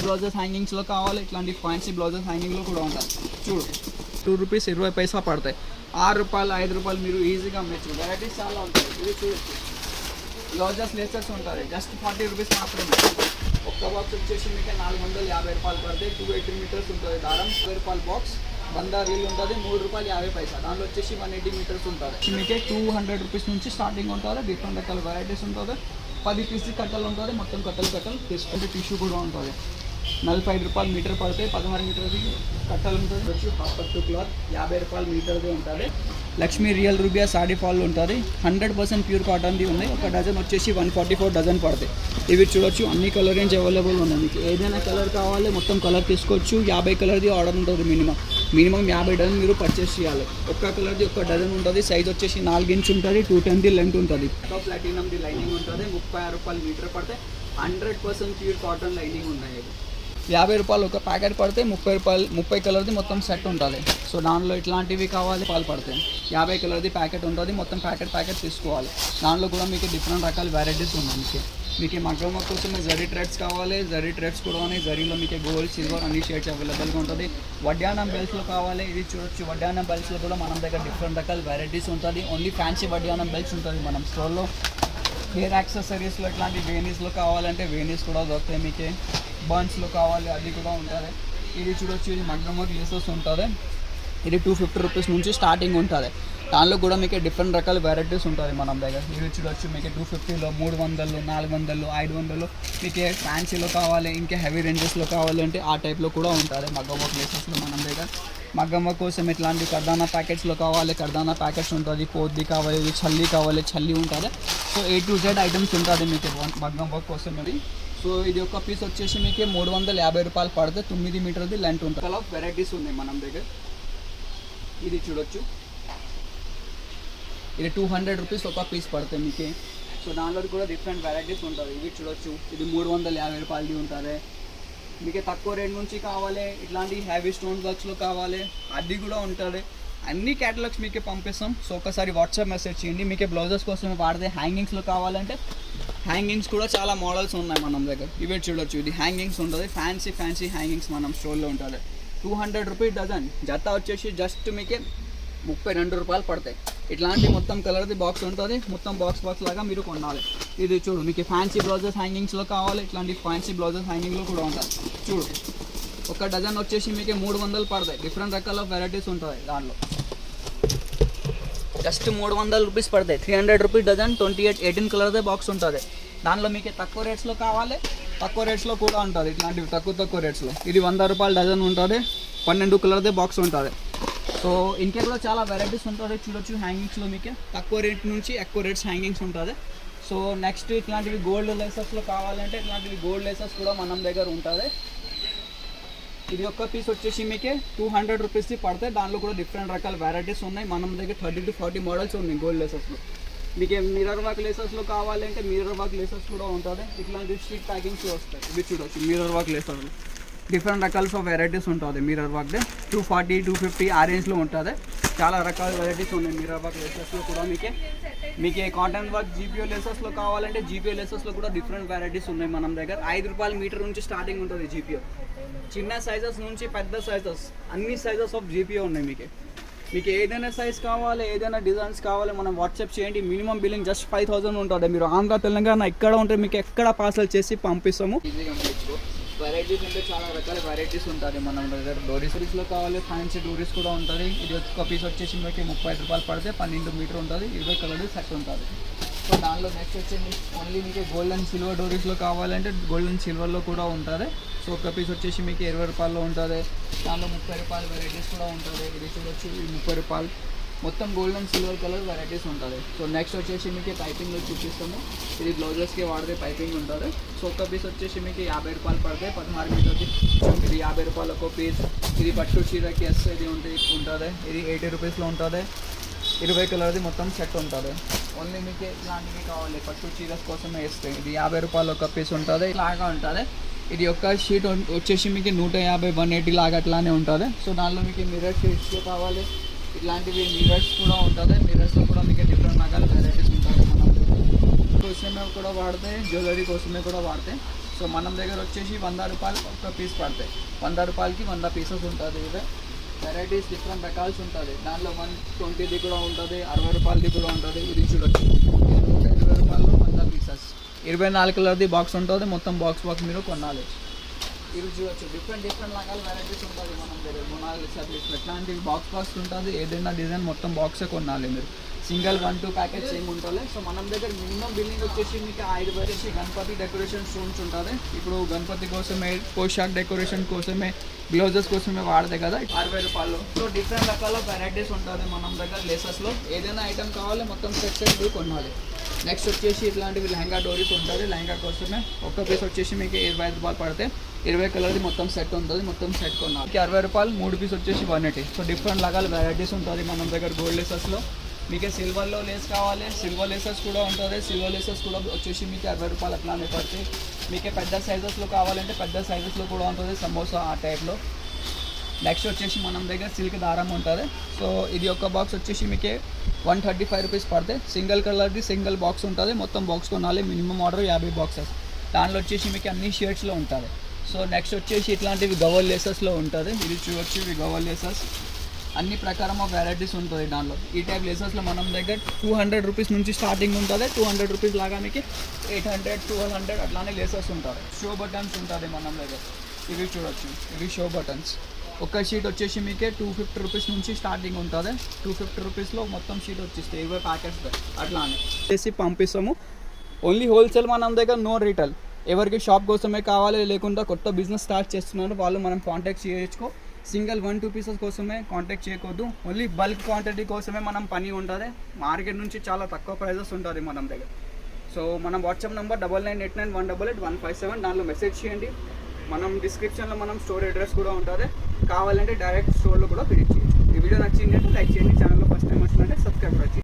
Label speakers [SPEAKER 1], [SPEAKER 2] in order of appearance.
[SPEAKER 1] Blouses హ్యాంగింగ్స్లో కావాలి, ఇట్లాంటి fancy blouses హ్యాంగింగ్లో కూడా ఉంటాయి. చూడు 2 రూపీస్ 20 పైసా పడతాయి. 6 రూపాయలు 5 రూపాయలు మీరు ఈజీగా అమ్మచ్చు. వెరైటీస్ చాలా ఉంటాయి. ఇది చూడొచ్చు, బ్లౌజెస్ లేసెస్ ఉంటుంది. జస్ట్ 40 రూపీస్ మాత్రమే. ఒక్క బాక్స్ వచ్చేసి మీకు 450 రూపాయలు పడతాయి. 280 మీటర్స్ ఉంటుంది దారం. 20 రూపాయల బాక్స్ 100 రీల్ ఉంటుంది. 3 రూపాయలు 50 పైసా. దాంట్లో వచ్చేసి 180 మీటర్స్ ఉంటుంది. మీకే 200 రూపీస్ నుంచి స్టార్టింగ్ ఉంటుంది. డిఫరెంట్ రకాల వెరైటీస్ ఉంటుంది. 10 పీస్ కట్టలు ఉంటుంది. మొత్తం కట్టలు తీసుకుంటే టిష్యూ కూడా ఉంటుంది. 45 రూపాయలు మీటర్ పడతాయి. 16 మీటర్ది కట్టలు ఉంటుంది. వచ్చి పట్టు క్లాత్ 50 రూపాయలు మీటర్ది ఉంటుంది. లక్ష్మీ రియల్ రూబియా సాడీ ఫాల్ ఉంటుంది. 100% ప్యూర్ కాటన్ది ఉన్నాయి. ఒక డజన్ వచ్చేసి 144 డజన్ పడతాయి. ఇవి చూడొచ్చు, అన్ని కలర్ రేంజ్ అవైలబుల్ ఉన్నాయి. మీకు ఏదైనా కలర్ కావాలి మొత్తం కలర్ తీసుకోవచ్చు. 50 కలర్ది ఆర్డర్ ఉంటుంది. మినిమం 50 డజన్ మీరు పర్చేస్ చేయాలి. ఒక్క కలర్ది ఒక్క డజన్ ఉంటుంది. సైజ్ వచ్చేసి 4 ఇంచ్ ఉంటుంది. 210ది లెంత్ ఉంటుంది. ప్లాటినమ్ది లైనింగ్ ఉంటుంది. 36 రూపాయలు మీటర్ పడతాయి. 100% ప్యూర్ కాటన్ లైనింగ్ ఉన్నాయి. 50 రూపాయలు ఒక ప్యాకెట్ పడితే 30 రూపాయలు 30 కలర్ది మొత్తం సెట్ ఉంటుంది. సో దానిలో ఇట్లాంటివి కావాలి పాలు పడతాయి. 50 కలర్ది ప్యాకెట్ ఉంటుంది. మొత్తం ప్యాకెట్ తీసుకోవాలి. దానిలో కూడా మీకు డిఫరెంట్ రకాల వెరైటీస్ ఉన్నాయి. మీకు మగ్గం వర్క్ కోసం జరీ థ్రెడ్స్ కావాలి. జరీ థ్రెడ్స్ కూడా ఉన్నాయి. జరీలో మీకు గోల్డ్ సిల్వర్ అన్ని షేడ్స్ అవైలబుల్గా ఉంటుంది. వడ్డానం బెల్ట్స్లో కావాలి. ఇది చూడొచ్చు, వడ్డానం బెల్ట్స్లో కూడా మనం దగ్గర డిఫరెంట్ రకాల వెరైటీస్ ఉంటుంది. ఓన్లీ ఫ్యాన్సీ వడ్డానం బెల్ట్స్ ఉంటుంది మనం స్టోర్లో. హెయిర్ యాక్సెసరీస్లో ఇట్లాంటి వేనీస్లో కావాలంటే వేనీస్ కూడా దొరుకుతాయి. మీకు బన్స్లో కావాలి అది కూడా ఉంటుంది. ఇది చూడొచ్చు, ఇది మగ్గం వర్క్ లేసెస్ ఉంటుంది. ఇది 250 రూపీస్ నుంచి స్టార్టింగ్ ఉంటుంది. దానిలో కూడా మీకు డిఫరెంట్ రకాల వెరైటీస్ ఉంటుంది మనం దగ్గర. ఇది చూడొచ్చు, మీకు 250లో 300, 400, 500 మీకు ఫ్యాన్సీలో కావాలి. ఇంకా హెవీ రేంజెస్లో కావాలి అంటే ఆ టైప్లో కూడా ఉంటుంది మగ్గం వర్క్ లేసెస్లో మనం దగ్గర. మగ్గం వర్క్ కోసం ఇట్లాంటి కర్దానా ప్యాకెట్స్లో కావాలి. కర్దానా ప్యాకెట్స్ ఉంటుంది. పోద్ది కావాలి, చల్లి ఉంటుంది. So A to Z items ఉంటుంది మీకు మగ్గం వర్క్ కోసం. ఇది సో ఇది ఒక పీస్ వచ్చేసి మీకు 350 రూపాయలు పడితే 9 మీటర్ది లెంత్ ఉంటుంది. చాలా వెరైటీస్ ఉన్నాయి మనం దగ్గర. ఇది చూడొచ్చు, ఇది 200 రూపీస్ ఒక పీస్ పడుతుంది మీకు. సో దానిలో కూడా డిఫరెంట్ వెరైటీస్ ఉంటుంది. ఇది చూడొచ్చు, ఇది 350 రూపాయలది ఉంటుంది. మీకు తక్కువ రేట్ నుంచి కావాలి, ఇట్లాంటి హ్యావీ స్టోన్ వర్క్స్లో కావాలి అది కూడా ఉంటుంది. అన్ని క్యాటలాగ్స్ మీకే పంపిస్తాం. సో ఒకసారి వాట్సాప్ మెసేజ్ చేయండి. మీకే బ్లౌజెస్ కోసం వాడితే హ్యాంగింగ్స్లో కావాలంటే హ్యాంగింగ్స్ కూడా చాలా మోడల్స్ ఉన్నాయి మనం దగ్గర. ఇవి చూడొచ్చు, ఇది హ్యాంగింగ్స్ ఉంటుంది. ఫ్యాన్సీ హ్యాంగింగ్స్ మనం స్టోర్లో ఉంటుంది. 200 రూపీస్ డజన్. జత వచ్చేసి జస్ట్ మీకే 32 రూపాయలు పడతాయి. ఇట్లాంటి మొత్తం కలర్ది బాక్స్ ఉంటుంది. మొత్తం బాక్స్ లాగా మీరు కొనాలి. ఇది చూడు, మీకు ఫ్యాన్సీ బ్లౌజెస్ హ్యాంగింగ్స్లో కావాలి. ఇట్లాంటి ఫ్యాన్సీ బ్లౌజెస్ హ్యాంగింగ్లో కూడా ఉంటుంది. చూడు, ఒక డజన్ వచ్చేసి మీకు 300 పడతాయి. డిఫరెంట్ రకాల వెరైటీస్ ఉంటుంది దాంట్లో. జస్ట్ 300 రూపీస్ పడతాయి. 300 రూపీస్ డజన్. 18 కలర్దే బాక్స్ ఉంటుంది. దానిలో మీకు తక్కువ రేట్స్లో కావాలి, తక్కువ రేట్స్లో కూడా ఉంటుంది. ఇట్లాంటివి తక్కువ రేట్స్లో. ఇది 100 రూపాయల డజన్ ఉంటుంది. 12 కలర్దే బాక్స్ ఉంటుంది. సో ఇంకా కూడా చాలా వెరైటీస్ ఉంటుంది. చూడొచ్చు, హ్యాంగింగ్స్లో మీకు తక్కువ రేట్ నుంచి ఎక్కువ రేట్స్ హ్యాంగింగ్స్ ఉంటుంది. సో నెక్స్ట్ ఇట్లాంటివి గోల్డ్ లేసెస్లో కావాలంటే ఇట్లాంటివి గోల్డ్ లేసెస్ కూడా మనం దగ్గర ఉంటుంది. ఇది ఒక్క పీస్ వచ్చేసి మీకు 200 రూపీస్ది పడితే. దానిలో కూడా డిఫరెంట్ రకాల వెరైటీస్ ఉన్నాయి మన దగ్గర. 30 to 40 మోడల్స్ ఉన్నాయి గోల్డ్ లేసెస్లో. మీకు మిర్రర్ వర్క్ లేసెస్లో కావాలంటే మిర్రర్ వర్క్ లేసెస్ కూడా ఉంటుంది. ఇట్లాంటి స్ట్రీట్ ప్యాకింగ్స్ వస్తాయి. ఇవి చూడవచ్చు, మిర్రర్ వర్క్ లేసెస్లో డిఫరెంట్ రకాల వెరైటీస్ ఉంటుంది. మిర్రర్ వర్క్ 240, 250 ఆ రేంజ్లో ఉంటుంది. చాలా రకాల వెరైటీస్ ఉన్నాయి మిర్రర్ వర్క్ లేసెస్లో కూడా. మీకు కాటన్ వర్క్ జీపీఓ లేసెస్లో కావాలంటే జీపీఓ లేసెస్లో కూడా డిఫరెంట్ వెరైటీస్ ఉన్నాయి మనం దగ్గర. 5 రూపాయల మీటర్ నుంచి స్టార్టింగ్ ఉంటుంది జీపీఓ. చిన్న సైజెస్ నుంచి పెద్ద సైజెస్ అన్ని సైజెస్ ఆఫ్ జీపీఓ ఉన్నాయి. మీకు ఏదైనా సైజ్ కావాలి, ఏదైనా డిజైన్స్ కావాలి, మనం వాట్సాప్ చేయండి. మినిమం బిల్లింగ్ జస్ట్ 5000 ఉంటుంది. మీరు ఆంధ్ర తెలంగాణ ఎక్కడ ఉంటే మీకు ఎక్కడ పార్సల్ చేసి పంపిస్తాము. వెరైటీస్ అంటే చాలా రకాల వెరైటీస్ ఉంటుంది మన దగ్గర. డోరీస్లో కావాలి, ఫ్యాన్సీ డోరీస్ కూడా ఉంటుంది. ఇది ఒక పీస్ వచ్చేసి మీకు 30 రూపాయలు పడితే 12 మీటర్ ఉంటుంది. 20 కలర్ సెట్ ఉంటుంది. సో దానిలో నెక్స్ట్ వచ్చేసి ఓన్లీ మీకు గోల్డ్ అండ్ సిల్వర్ డోరీస్లో కావాలంటే గోల్డ్ అండ్ సిల్వర్లో కూడా ఉంటుంది. సో ఒక పీస్ వచ్చేసి మీకు 20 రూపాయల్లో ఉంటుంది. దానిలో 30 రూపాయల వెరైటీస్ కూడా ఉంటుంది. ఇది చూడొచ్చు, 30 రూపాయలు. మొత్తం gold and silver colour varieties ఉంటుంది. సో నెక్స్ట్ వచ్చేసి మీకు పైపింగ్లో చూపిస్తాము. ఇది బ్లౌజెస్కి వాడితే పైపింగ్ ఉంటుంది. సో ఒక పీస్ వచ్చేసి మీకు 50 రూపాయలు పడితే 16 మీటర్కి. ఇది 50 రూపాయలు ఒక పీస్. ఇది పట్టు చీరకి ఇది ఉంటుంది. ఇది 80 రూపీస్లో ఉంటుంది. 20 కలర్ది మొత్తం సెట్ ఉంటుంది. ఓన్లీ మీకు ఇలాంటివి కావాలి పట్టు చీరస్ కోసమే వేస్తాయి. ఇది 50 రూపాయలు ఒక పీస్ ఉంటుంది. ఇలాగా ఉంటుంది. ఇది ఒక షీట్ వచ్చేసి మీకు 150, 180 లాగా అట్లానే ఉంటుంది. సో దానిలో మీకు మిర్రర్ షీట్స్లో కావాలి. ఇట్లాంటివి మిర్రర్స్ కూడా ఉంటుంది. మిర్రర్స్లో కూడా మీకు డిఫరెంట్ రకాల వెరైటీస్ ఉంటుంది. మనం కోసమే కూడా వాడితే, జ్యువెలరీ కోసమే కూడా వాడితే. సో సో మనం దగ్గర వచ్చేసి 100 రూపాయలు ఒక పీస్ పడతాయి. 100 రూపాయలకి 100 పీసెస్ ఉంటుంది. ఇవే వెరైటీస్ డిఫరెంట్ రకాల్సి ఉంటుంది. దాంట్లో 120ది కూడా ఉంటుంది, 60 రూపాయలది కూడా ఉంటుంది. ఇది చూడొచ్చు 20 రూపాయలు 100 పీసెస్. 24 కలర్ది బాక్స్ ఉంటుంది. మొత్తం బాక్స్ మీరు కొనాలి. ఇవి చూడొచ్చు డిఫరెంట్ రకాల వెరైటీస్ ఉంటుంది మన దగ్గర. మొనాలిసా ఎట్లాంటివి బాక్స్ ఉంటుంది. ఏదైనా డిజైన్ మొత్తం బాక్సే కొనాలి మీరు. సింగిల్ 1-2 ప్యాకెట్స్ ఏమి ఉంటుంది. సో మనం దగ్గర మినిమం బిల్లింగ్ వచ్చేసి మీకు 5 వచ్చేసి గణపతి డెకరేషన్ స్టోన్స్ ఉంటుంది. ఇప్పుడు గణపతి కోసమే, పోషాక్ డెకరేషన్ కోసమే, గ్లౌజెస్ కోసమే వాడతాయి కదా, 60 రూపాయలు. సో డిఫరెంట్ రకాల వెరైటీస్ ఉంటుంది మన దగ్గర లేసెస్లో. ఏదైనా ఐటమ్ కావాలి మొత్తం సెట్ కొనాలి. నెక్స్ట్ వచ్చేసి ఇట్లాంటివి లెహంగా డోరీస్ ఉంటుంది. లెహంగా కోసమే ఒక్క పీస్ వచ్చేసి మీకు 25 రూపాయలు పడితే 20 కలర్ది మొత్తం సెట్ ఉంటుంది. మొత్తం సెట్ కొనాలి. 60 రూపాయలు 3 పీస్ వచ్చేసి 180. సో డిఫరెంట్ రకాల వెరైటీస్ ఉంటుంది మన దగ్గర గోల్డ్ లేసెస్లో. మీకు సిల్వర్లో లేస్ కావాలి, సిల్వర్ లేసెస్ కూడా ఉంటుంది. సిల్వర్ లేసెస్ కూడా వచ్చేసి మీకు 60 రూపాయలు అట్లానే పడుతుంది. మీకే పెద్ద సైజెస్లో కావాలంటే పెద్ద సైజెస్లో కూడా ఉంటుంది, సమోసా ఆ టైప్లో. నెక్స్ట్ వచ్చేసి మనం దగ్గర సిల్క్ దారం ఉంటుంది. సో ఇది ఒక బాక్స్ వచ్చేసి మీకే 135 రూపీస్ పడితే. సింగిల్ కలర్ది సింగిల్ బాక్స్ ఉంటుంది. మొత్తం బాక్స్ కొనాలి. Minimum order 50 boxes. దాంట్లో వచ్చేసి మీకు అన్ని షేడ్స్లో ఉంటుంది. సో నెక్స్ట్ వచ్చేసి ఇట్లాంటివి గవల్ లేసెస్లో ఉంటుంది. ఇది చూడొచ్చు, ఇవి గవల్ లేసెస్ అన్ని ప్రకారం ఆఫ్ వెరైటీస్ ఉంటుంది దాంట్లో. ఈ టైప్ లేసెస్లో మనం దగ్గర 200 రూపీస్ నుంచి స్టార్టింగ్ ఉంటుంది. 200 రూపీస్ లాగా మీకు 800, 1200 అట్లానే లేసెస్ ఉంటుంది. షో బటన్స్ ఉంటుంది మన దగ్గర. ఇవి చూడొచ్చు, ఇవి షో బటన్స్. ఒక షీట్ వచ్చేసి మీకే 250 రూపీస్ నుంచి స్టార్టింగ్ ఉంటుంది. 250 రూపీస్లో మొత్తం షీట్ వచ్చేస్తాయి. 20 ప్యాకెట్స్ అట్లానే చేసి పంపిస్తాము. ఓన్లీ హోల్సేల్ మన దగ్గర, నో రీటైల్. ఎవరికి షాప్ కోసమే కావాలి, లేకుండా కొత్త బిజినెస్ స్టార్ట్ చేస్తున్నారు వాళ్ళు మనం కాంటాక్ట్ చేయొచ్చు. సింగిల్ 1-2 పీసెస్ కోసమే కాంటాక్ట్ చేయకూడదు. ఓన్లీ బల్క్ క్వాంటిటీ కోసమే మనం పని ఉంటుంది. మార్కెట్ నుంచి చాలా తక్కువ ప్రైజెస్ ఉంటుంది మన దగ్గర. సో మనం వాట్సాప్ నెంబర్ 9989188157 దానిలో మెసేజ్ చేయండి. మనం డిస్క్రిప్షన్లో మనం స్టోర్ అడ్రస్ కూడా ఉంటుంది. కావాలంటే డైరెక్ట్ స్టోర్లో కూడా విజిట్ చేయొచ్చు. ఈ వీడియో నచ్చిందంటే లైక్ చేయండి. ఛానల్లో ఫస్ట్ టైం వచ్చిందంటే సబ్స్క్రైబ్ కూడా చేయండి.